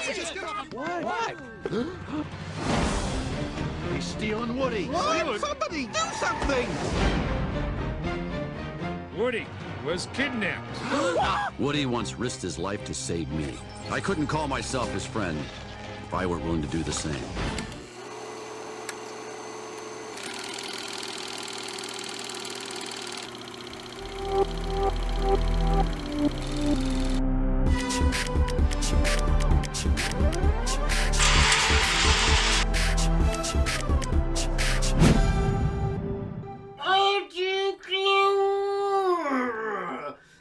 What? He's stealing Woody. What? Somebody do something! Woody was kidnapped. Woody once risked his life to save me. I couldn't call myself his friend if I weren't willing to do the same.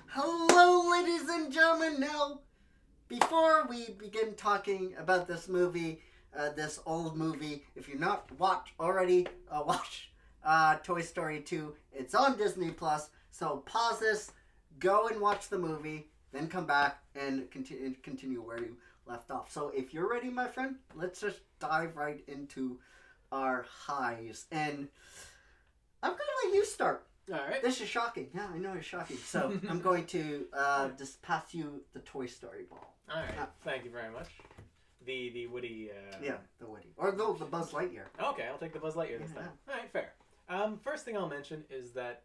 Hello, ladies and gentlemen. Now, before we begin talking about this movie, this old movie, if you're not watch Toy Story 2. It's on Disney Plus. So pause this, go and watch the movie, then come back and continue where you left off. So if you're ready, my friend, let's just dive right into our highs. And I'm gonna let you start. All right. This is shocking. Yeah, I know it's shocking. So I'm going to just pass you the Toy Story ball. All right. Thank you very much. The Woody. Yeah, the Woody. Or no, the Buzz Lightyear. Okay, I'll take the Buzz Lightyear this time. All right, fair. First thing I'll mention is that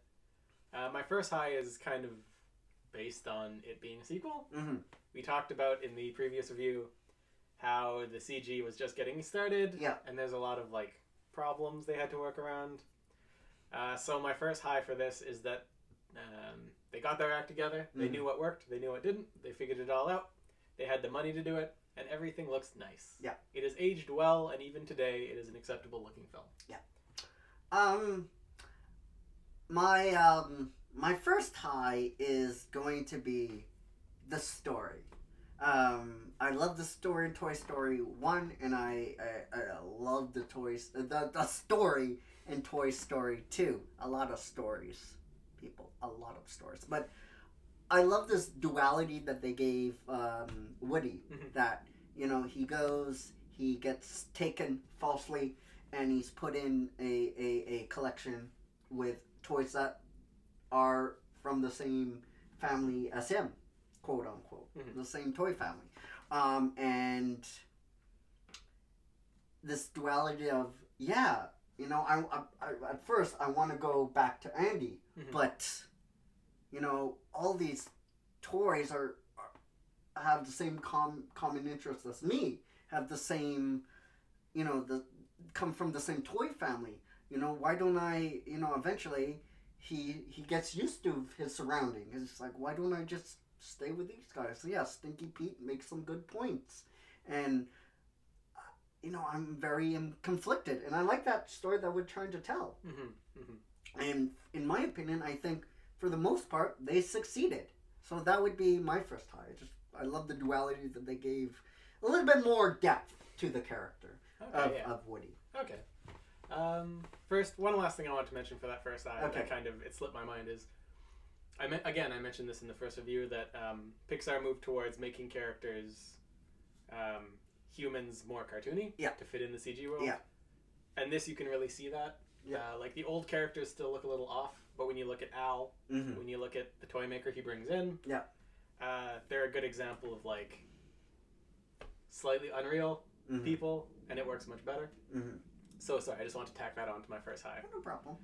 my first high is kind of based on it being a sequel. Mm-hmm. We talked about in the previous review how the CG was just getting started. Yeah. And there's a lot of problems they had to work around. So my first high for this is that they got their act together. They knew what worked. They knew what didn't. They figured it all out. They had the money to do it, and everything looks nice. Yeah. It has aged well, and even today, it is an acceptable looking film. Yeah. My first high is going to be the story. I love the story in Toy Story 1, and I love the story in Toy Story 2. A lot of stories, people. A lot of stories. But I love this duality that they gave Woody. Mm-hmm. That, he goes, he gets taken falsely, and he's put in a collection with toys that are from the same family as him, quote unquote. Mm-hmm. The same toy family. And this duality of, I at first I want to go back to Andy, mm-hmm. but all these toys have the same common interest as me, have the same, come from the same toy family. Why don't I, eventually he gets used to his surroundings. It's like, why don't I just stay with these guys? So yeah, Stinky Pete makes some good points. And, I'm very conflicted. And I like that story that we're trying to tell. Mm-hmm. Mm-hmm. And in my opinion, I think for the most part, they succeeded. So that would be my first high. I love the duality that they gave a little bit more depth to the character of Woody. Okay. First, one last thing I want to mention for that first high, that it slipped my mind, is I mentioned this in the first review, that Pixar moved towards making characters humans more cartoony to fit in the CG world. Yeah. And this, you can really see that. Yeah. The old characters still look a little off, but when you look at Al, mm-hmm. when you look at the toy maker he brings in, they're a good example of slightly unreal mm-hmm. people, and it works much better. Mm-hmm. So sorry, I just want to tack that on to my first high. No problem.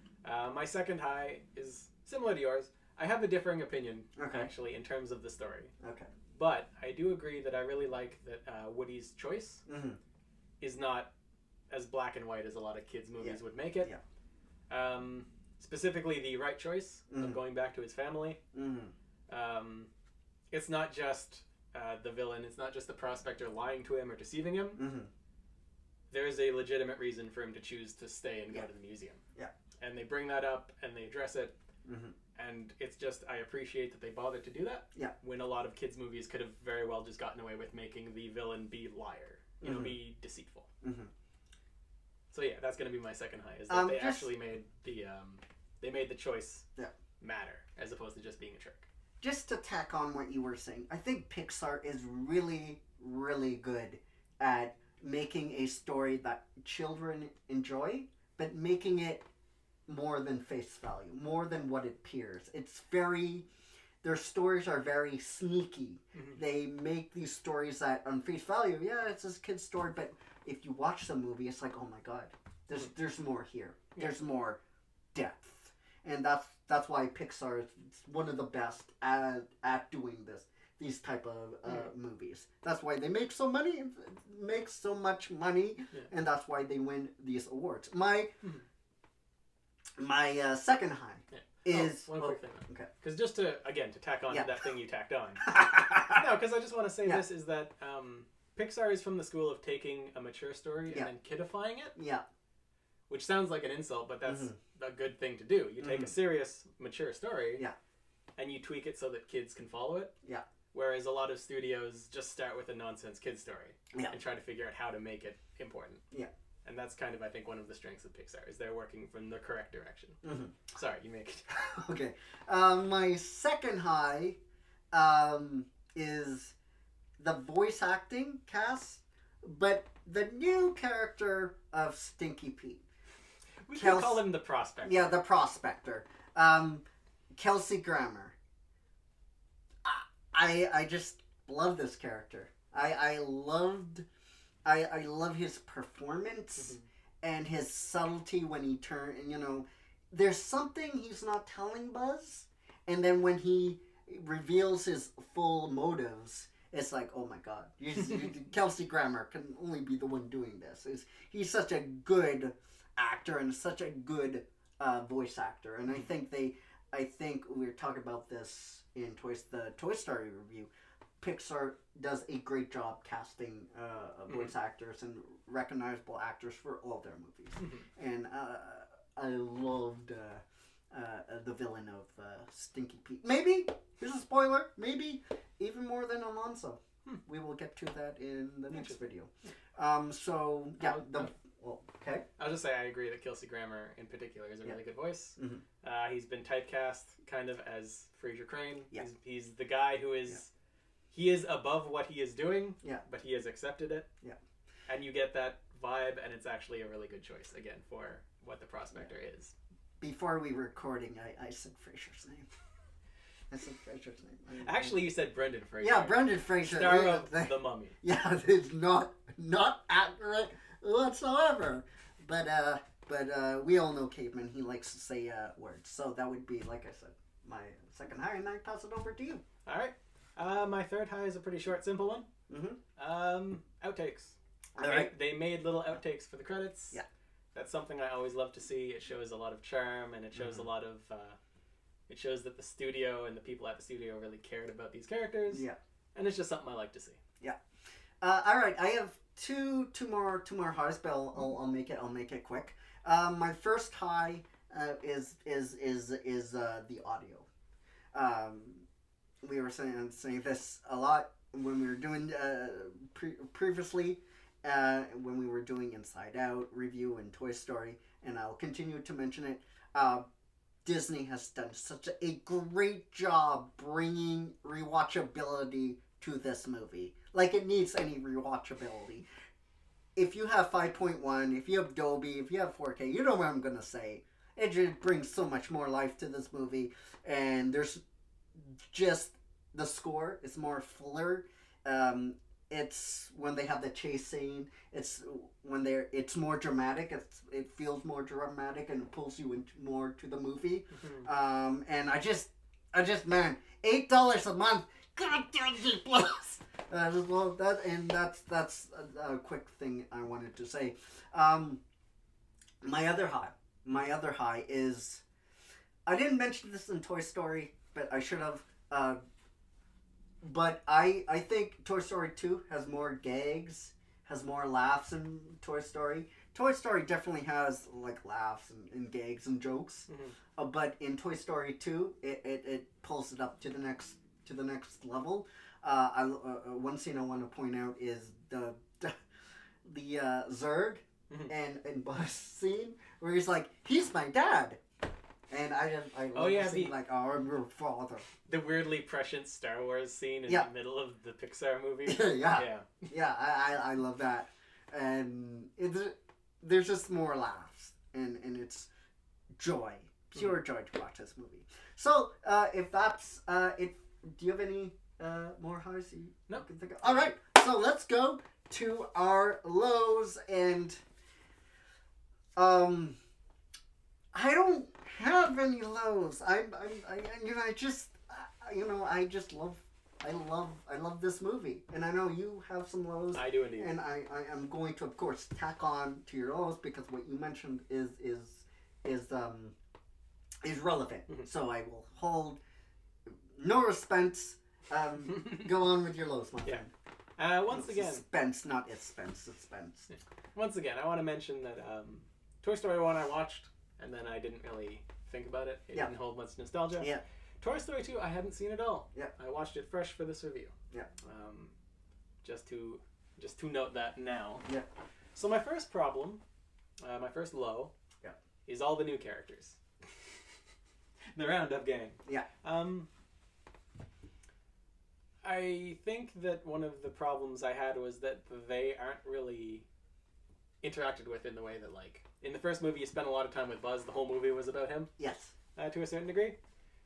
My second high is similar to yours. I have a differing opinion, actually, in terms of the story. Okay. But I do agree that I really like that Woody's choice mm-hmm. is not as black and white as a lot of kids' movies would make it. Yeah. Specifically, the right choice mm-hmm. of going back to his family. Mm-hmm. It's not just the villain. It's not just the prospector lying to him or deceiving him. Mm-hmm. There's a legitimate reason for him to choose to stay and go to the museum. Yeah. And they bring that up and they address it. Mm-hmm. And it's just, I appreciate that they bothered to do that. Yeah. When a lot of kids' movies could have very well just gotten away with making the villain be liar. Mm-hmm. Be deceitful. Mm-hmm. So yeah, that's going to be my second high, is that they actually made the choice matter, as opposed to just being a trick. Just to tack on what you were saying, I think Pixar is really, really good at making a story that children enjoy, but making it more than face value, more than what it appears. It's very their stories are very sneaky. Mm-hmm. They make these stories that, on face value, yeah, it's this kid's story, but if you watch the movie, it's like, oh my god, there's more here. There's more depth, and that's why Pixar is one of the best at doing these type of movies. That's why they make so much money, and that's why they win these awards. My second high is one quick thing. Okay. Because just to tack on to that thing you tacked on. No, because I just want to say this is that Pixar is from the school of taking a mature story and then kidifying it. Yeah. Which sounds like an insult, but that's a good thing to do. You take a serious, mature story, and you tweak it so that kids can follow it. Yeah. Whereas a lot of studios just start with a nonsense kid story and try to figure out how to make it important. Yeah. And that's kind of, I think, one of the strengths of Pixar is they're working from the correct direction. Sorry, you make it. Okay. My second high is the voice acting cast, but the new character of Stinky Pete. We can call him the Prospector. Yeah, the Prospector. Kelsey Grammer. I just love this character. I love his performance and his subtlety when he there's something he's not telling Buzz, and then when he reveals his full motives, it's like, oh my god, Kelsey Grammer can only be the one doing this. He's such a good actor and such a good voice actor, and I think we were talking about this in the Toy Story review. Pixar does a great job casting voice actors and recognizable actors for all their movies. And I loved the villain of Stinky Pete. Maybe, here's a spoiler, maybe even more than Alonso. We will get to that in the next video. Okay. I'll just say I agree that Kelsey Grammer in particular is a really good voice. He's been typecast kind of as Fraser Crane. He's the guy who is... He is above what he is doing, but he has accepted it. Yeah. And you get that vibe, and it's actually a really good choice, again, for what the Prospector is. Before we were recording, I said Fraser's name. I said Fraser's name. Actually, you said Brendan Fraser. Yeah, Brendan Fraser. Star of The Mummy. Yeah, it's not accurate whatsoever. But we all know Caveman. He likes to say words. So that would be, like I said, my second high, and I pass it over to you. All right. My third high is a pretty short, simple one. Outtakes. All right. They made little outtakes for the credits. Yeah. That's something I always love to see. It shows a lot of charm, and it shows a lot of... it shows that the studio and the people at the studio really cared about these characters. Yeah. And it's just something I like to see. Yeah. All right. I have two more highs, but I'll make it quick. My first high is the audio. We were saying this a lot when we were doing previously when we were doing Inside Out review and Toy Story, and I'll continue to mention it. Disney has done such a great job bringing rewatchability to this movie. Like it needs any rewatchability. If you have 5.1, if you have Dolby, if you have 4K, you know what I'm gonna say. It just brings so much more life to this movie, and there's just the score is more fuller. It's when they have the chase scene. It's more dramatic. It feels more dramatic and it pulls you into more to the movie. And I just man, $8 a month. God damn it, plus. Well, that's a quick thing I wanted to say. My other high is, I didn't mention this in Toy Story, but I should have. But I think Toy Story 2 has more gags, has more laughs than Toy Story. Toy Story definitely has like laughs and gags and jokes. But in Toy Story 2, it pulls it up to the next level. One scene I want to point out is the Zurg and Buzz scene where he's like, he's my dad. And I love the scene, like, oh, I'm your father. The weirdly prescient Star Wars scene in the middle of the Pixar movie. Yeah, I love that. And there's just more laughs. And it's joy. pure joy to watch this movie. So, if that's it, do you have any more highs you can think of? All right, so let's go to our lows, and I don't have any lows. I love this movie, and I know you have some lows. I do indeed. And I am going to, of course, tack on to your lows because what you mentioned is relevant. So I will hold no suspense. Go on with your lows, my friend. Once again, suspense, not suspense. Yeah. Once again, I want to mention that Toy Story 1 I watched, and then I didn't really think about it. It didn't hold much nostalgia. Yeah. Toy Story 2 I hadn't seen at all. Yeah. I watched it fresh for this review. Yeah. Just to note that now. Yeah. So my first problem, my first low, is all the new characters. The Roundup Gang. Yeah. I think that one of the problems I had was that they aren't really interacted with in the way that, like, in the first movie you spent a lot of time with Buzz. The whole movie was about him. Yes. To a certain degree.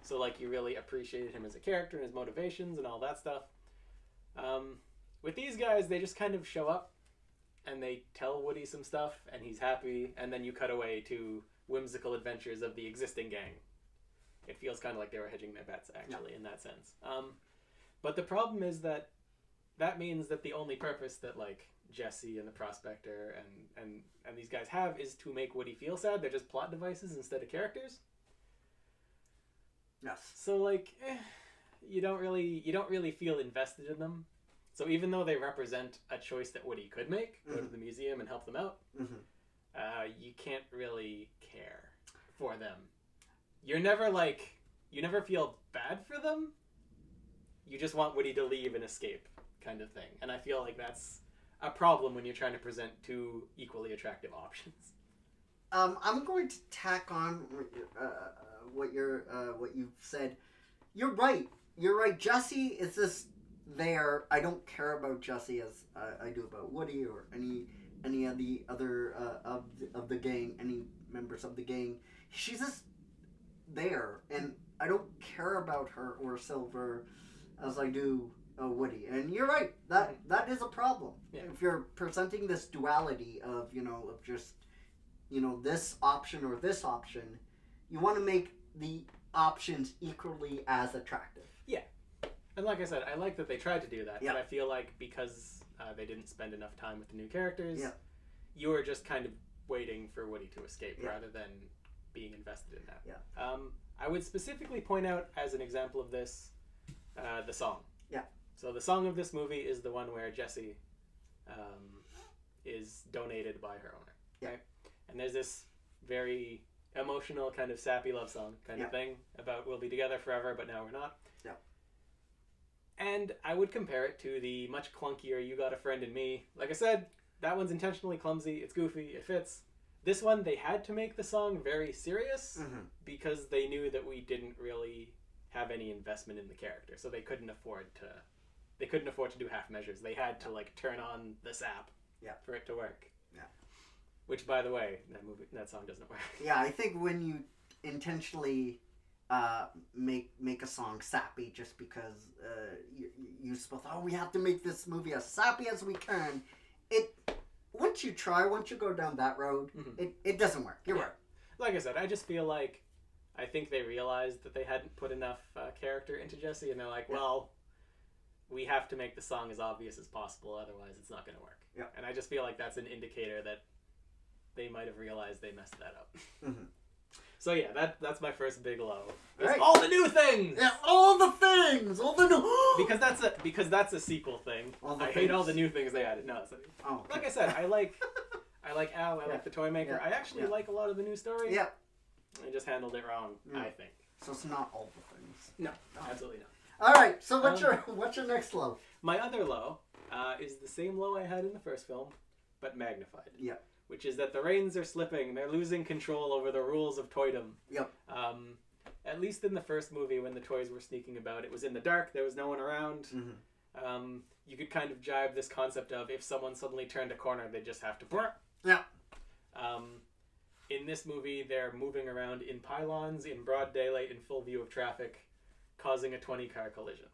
So, like, you really appreciated him as a character and his motivations and all that stuff. With these guys, they just kind of show up and they tell Woody some stuff and he's happy, and then you cut away to whimsical adventures of the existing gang. It feels kind of like they were hedging their bets, actually, in that sense. But the problem is that means that the only purpose that, like, Jesse and the Prospector and these guys have is to make Woody feel sad. They're just plot devices instead of characters. Yes. So, like, you don't really feel invested in them. So even though they represent a choice that Woody could make, go to the museum and help them out, you can't really care for them. You never feel bad for them. You just want Woody to leave and escape, kind of thing. And I feel like that's a problem when you're trying to present two equally attractive options. I'm going to tack on what you've said. You're right. Jesse is just there. I don't care about Jesse as I do about Woody or any of the other of the gang, any members of the gang. She's just there, and I don't care about her or Silver as I do Woody. And you're right. That is a problem. Yeah. If you're presenting this duality of just this option or this option, you want to make the options equally as attractive. Yeah. And like I said, I like that they tried to do that, but I feel like because they didn't spend enough time with the new characters, you were just kind of waiting for Woody to escape rather than being invested in that. Yeah. I would specifically point out as an example of this, the song. Yeah. So the song of this movie is the one where Jessie is donated by her owner. Yeah. Right? And there's this very emotional, kind of sappy love song kind of thing about we'll be together forever, but now we're not. Yeah. And I would compare it to the much clunkier You Got a Friend in Me. Like I said, that one's intentionally clumsy, it's goofy, it fits. This one, they had to make the song very serious because they knew that we didn't really have any investment in the character, so they couldn't afford to do half measures. They had to like turn on the sap for it to work. Yeah. Which, by the way, that song doesn't work. Yeah, I think when you intentionally make a song sappy just because you're supposed to, we have to make this movie as sappy as we can, once you go down that road, it doesn't work. You're right. Like I said, I just feel like I think they realized that they hadn't put enough character into Jesse, and they're like, well, we have to make the song as obvious as possible, otherwise it's not going to work. Yeah. And I just feel like that's an indicator that they might have realized they messed that up. So yeah, that's my first big low. Right. All the new things. Yeah, all the things, all the new. because that's a sequel thing. I hate all the new things they added. No, it's like I said, I like Al. I like the toy maker. I actually like a lot of the new story. Yeah. I just handled it wrong. I think. So it's not all the things. No, absolutely not. All right. So what's your next low? My other low is the same low I had in the first film, but magnified. Yeah. Which is that the reins are slipping. They're losing control over the rules of toydom. Yep. At least in the first movie, when the toys were sneaking about, it was in the dark. There was no one around. You could kind of jibe this concept of if someone suddenly turned a corner, they'd just have to. Yeah. in this movie, they're moving around in pylons in broad daylight in full view of traffic, causing a 20-car collision.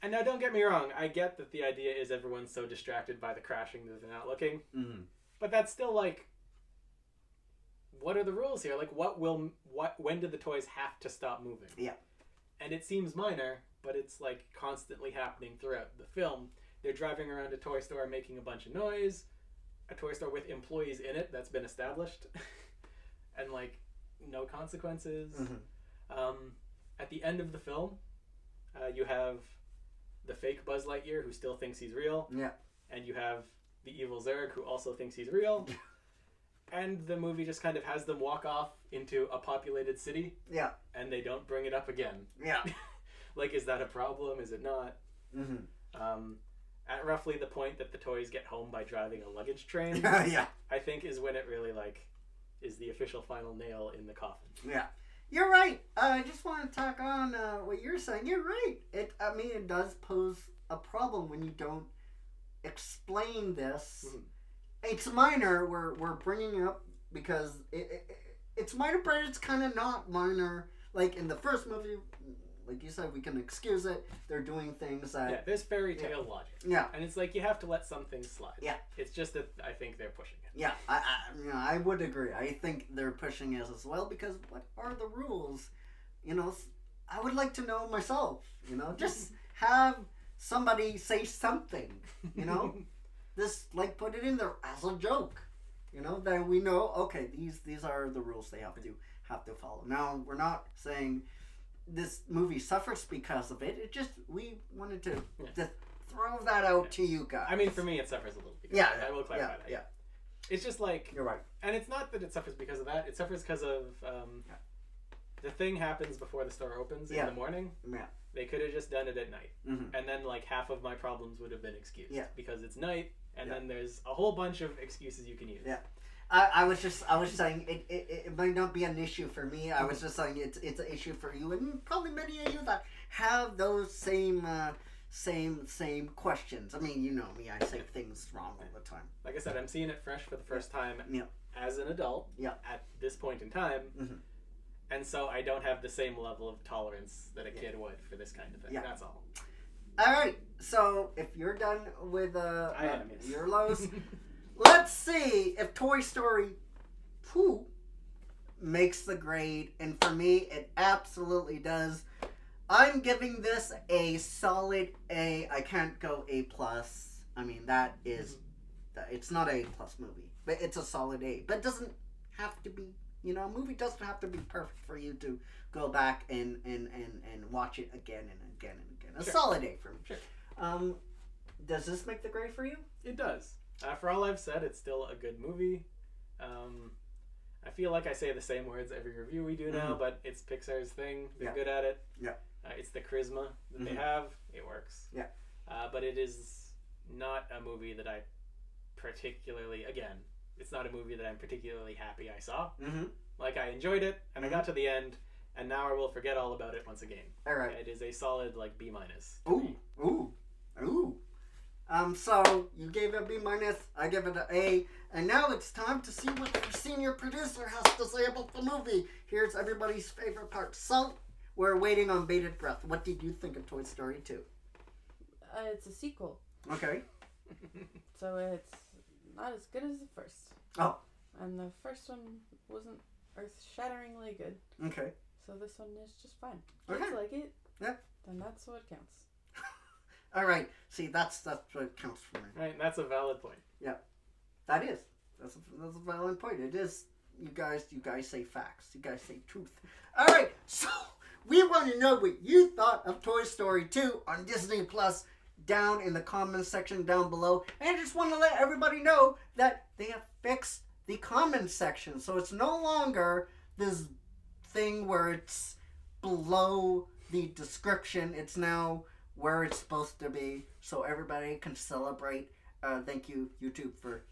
And now, don't get me wrong, I get that the idea is everyone's so distracted by the crashing that they're not looking. Mm-hmm. But that's still like, what are the rules here? Like, when do the toys have to stop moving? Yeah. And it seems minor, but it's like constantly happening throughout the film. They're driving around a toy store making a bunch of noise, a toy store with employees in it that's been established, and like no consequences. Mm-hmm. At the end of the film, you have the fake Buzz Lightyear who still thinks he's real. Yeah. And you have the evil Zurg who also thinks he's real. And the movie just kind of has them walk off into a populated city. Yeah. And they don't bring it up again. Yeah. Like, is that a problem? Is it not? Mm-hmm. At roughly the point that the toys get home by driving a luggage train, yeah, I think is when it really, like, is the official final nail in the coffin. Yeah. You're right. I just want to talk on what you're saying. You're right. I mean, it does pose a problem when you don't explain this. Mm-hmm. It's minor. We're bringing it up because it's minor, but it's kind of not minor. Like in the first movie, like you said, we can excuse it. They're doing things that... Yeah, there's fairy tale logic. Yeah. And it's like you have to let some things slide. Yeah. It's just that I think they're pushing it. Yeah, I would agree. I think they're pushing it as well because what are the rules? You know, I would like to know myself, you know? Just have somebody say something, you know? Just, like, put it in there as a joke, you know? Then we know, okay, these are the rules they have to follow. Now, we're not saying... this movie suffers because of it. It just, we wanted to just throw that out to you guys. I mean, for me, it suffers a little because of that. I will clarify that. Yeah. It's just like... You're right. And it's not that it suffers because of that. It suffers because of... the thing happens before the store opens in the morning. Yeah. They could have just done it at night. Mm-hmm. And then, like, half of my problems would have been excused. Yeah. Because it's night, and then there's a whole bunch of excuses you can use. Yeah. I was saying it might not be an issue for me. I was just saying it's an issue for you and probably many of you that have those same questions. I mean, you know me, I say things wrong all the time. Like I said, I'm seeing it fresh for the first time as an adult at this point in time. Mm-hmm. And so I don't have the same level of tolerance that a kid would for this kind of thing. Yeah. That's all. All right. So if you're done with your lows, let's see if Toy Story 2 makes the grade. And for me, it absolutely does. I'm giving this a solid A. I can't go A+. I mean, that is... It's not a A+ movie. But it's a solid A. But it doesn't have to be... You know, a movie doesn't have to be perfect for you to go back and watch it again and again and again. A solid A for me. Sure. Does this make the grade for you? It does. For all I've said, it's still a good movie. I feel like I say the same words every review we do now, but it's Pixar's thing. They're good at it. Yeah. It's the charisma that they have. It works. Yeah. But it is not a movie that I particularly, again, it's not a movie that I'm particularly happy I saw. Mm-hmm. Like, I enjoyed it, and I got to the end, and now I will forget all about it once again. All right. It is a solid, like, B-. Ooh. So, you gave it a B-, I give it an A, and now it's time to see what our senior producer has to say about the movie. Here's everybody's favorite part. So, we're waiting on bated breath. What did you think of Toy Story 2? It's a sequel. Okay. So it's not as good as the first. Oh. And the first one wasn't earth-shatteringly good. Okay. So this one is just fine. Okay. Kids like it. Yeah. Then that's what counts. All right. See, that's what counts for me. Right, that's a valid point. Yeah. That is. That's a valid point. It is. You guys say facts. You guys say truth. All right. So, we want to know what you thought of Toy Story 2 on Disney Plus down in the comments section down below. And I just want to let everybody know that they have fixed the comments section. So it's no longer this thing where it's below the description. It's now where it's supposed to be. So everybody can celebrate. Thank you, YouTube, for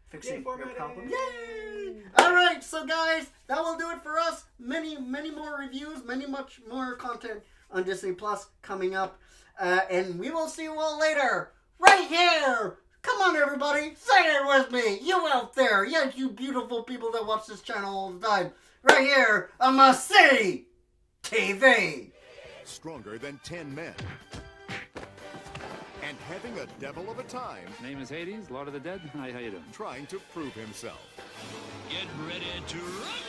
fixing your problem. Yay! Alright, so guys, that will do it for us. Many more reviews, much more content on Disney Plus coming up. And we will see you all later, right here, Come on, everybody. Say it with me. You out there. Yes, you beautiful people that watch this channel all the time. Right here on my city TV. Stronger than 10 men. And having a devil of a time. Name is Hades, Lord of the Dead. Hi, how you doing? Trying to prove himself. Get ready to rock!